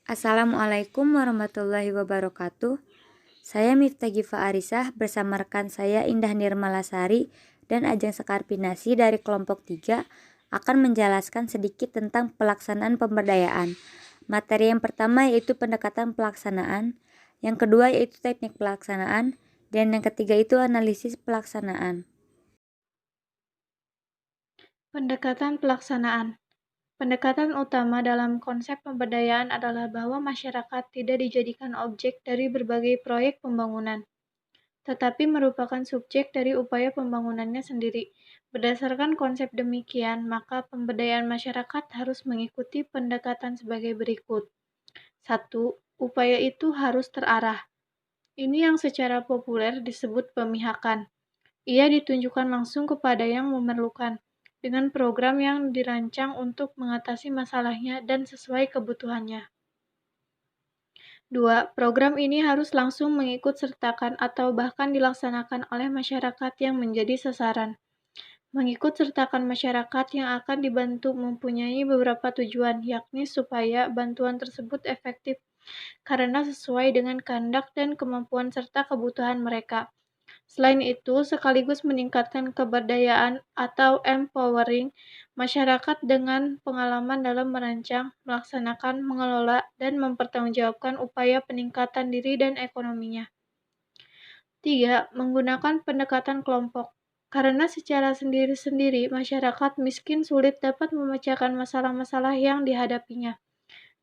Assalamualaikum warahmatullahi wabarakatuh. Saya Miftah Giva Arisah bersama rekan saya Indah Nirmalasari dan Ajeng Sekarpinasi dari kelompok 3 akan menjelaskan sedikit tentang pelaksanaan pemberdayaan. Materi yang pertama yaitu pendekatan pelaksanaan, yang kedua yaitu teknik pelaksanaan, dan yang ketiga itu analisis pelaksanaan. Pendekatan pelaksanaan. Pendekatan utama dalam konsep pemberdayaan adalah bahwa masyarakat tidak dijadikan objek dari berbagai proyek pembangunan, tetapi merupakan subjek dari upaya pembangunannya sendiri. Berdasarkan konsep demikian, maka pemberdayaan masyarakat harus mengikuti pendekatan sebagai berikut. 1. Upaya itu harus terarah. Ini yang secara populer disebut pemihakan. Ia ditunjukkan langsung kepada yang memerlukan, dengan program yang dirancang untuk mengatasi masalahnya dan sesuai kebutuhannya. 2. Program ini harus langsung mengikut sertakan atau bahkan dilaksanakan oleh masyarakat yang menjadi sasaran. Mengikut sertakan masyarakat yang akan dibantu mempunyai beberapa tujuan, yakni supaya bantuan tersebut efektif karena sesuai dengan kehendak dan kemampuan serta kebutuhan mereka. Selain itu, sekaligus meningkatkan keberdayaan atau empowering masyarakat dengan pengalaman dalam merancang, melaksanakan, mengelola, dan mempertanggungjawabkan upaya peningkatan diri dan ekonominya. 3. Menggunakan pendekatan kelompok. Karena secara sendiri-sendiri, masyarakat miskin sulit dapat memecahkan masalah-masalah yang dihadapinya.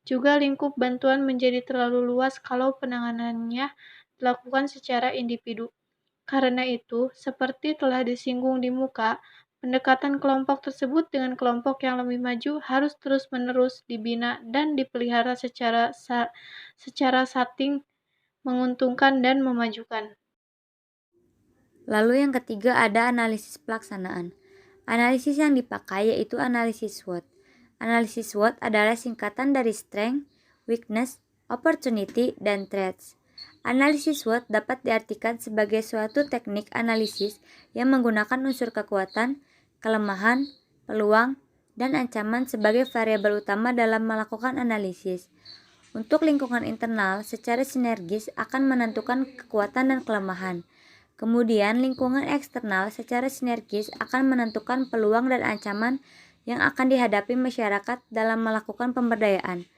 Juga lingkup bantuan menjadi terlalu luas kalau penanganannya dilakukan secara individu. Karena itu, seperti telah disinggung di muka, pendekatan kelompok tersebut dengan kelompok yang lebih maju harus terus-menerus dibina dan dipelihara secara sating, menguntungkan dan memajukan. Lalu yang ketiga ada analisis pelaksanaan. Analisis yang dipakai yaitu analisis SWOT. Analisis SWOT adalah singkatan dari strength, weakness, opportunity, dan threats. Analisis SWOT dapat diartikan sebagai suatu teknik analisis yang menggunakan unsur kekuatan, kelemahan, peluang, dan ancaman sebagai variabel utama dalam melakukan analisis. Untuk lingkungan internal, secara sinergis akan menentukan kekuatan dan kelemahan. Kemudian, lingkungan eksternal secara sinergis akan menentukan peluang dan ancaman yang akan dihadapi masyarakat dalam melakukan pemberdayaan.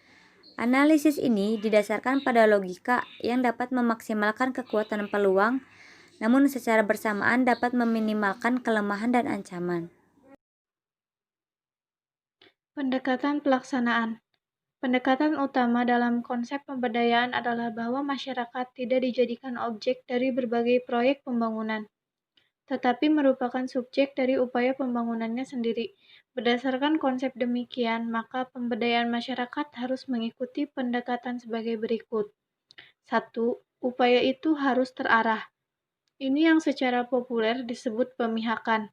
Analisis ini didasarkan pada logika yang dapat memaksimalkan kekuatan peluang, namun secara bersamaan dapat meminimalkan kelemahan dan ancaman. Pendekatan pelaksanaan. Pendekatan utama dalam konsep pemberdayaan adalah bahwa masyarakat tidak dijadikan objek dari berbagai proyek pembangunan, tetapi merupakan subjek dari upaya pembangunannya sendiri. Berdasarkan konsep demikian, maka pemberdayaan masyarakat harus mengikuti pendekatan sebagai berikut. 1. Upaya itu harus terarah. Ini yang secara populer disebut pemihakan.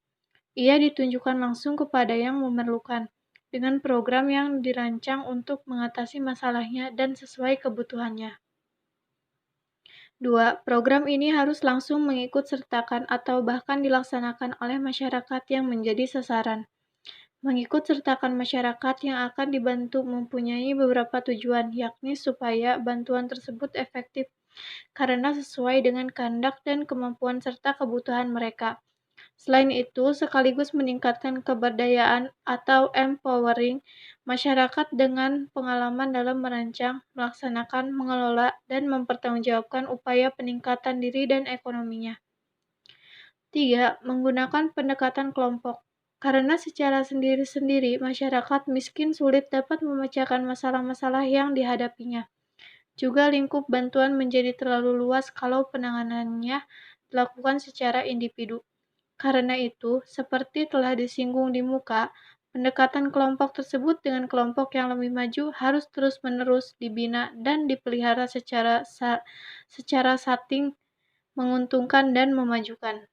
Ia ditunjukkan langsung kepada yang memerlukan, dengan program yang dirancang untuk mengatasi masalahnya dan sesuai kebutuhannya. 2. Program ini harus langsung mengikut sertakan atau bahkan dilaksanakan oleh masyarakat yang menjadi sasaran. Mengikut sertakan masyarakat yang akan dibantu mempunyai beberapa tujuan, yakni supaya bantuan tersebut efektif karena sesuai dengan kehendak dan kemampuan serta kebutuhan mereka. Selain itu, sekaligus meningkatkan keberdayaan atau empowering masyarakat dengan pengalaman dalam merancang, melaksanakan, mengelola, dan mempertanggungjawabkan upaya peningkatan diri dan ekonominya. 3. Menggunakan pendekatan kelompok. Karena secara sendiri-sendiri, masyarakat miskin sulit dapat memecahkan masalah-masalah yang dihadapinya. Juga lingkup bantuan menjadi terlalu luas kalau penanganannya dilakukan secara individu. Karena itu, seperti telah disinggung di muka, pendekatan kelompok tersebut dengan kelompok yang lebih maju harus terus-menerus dibina dan dipelihara secara sating, menguntungkan dan memajukan.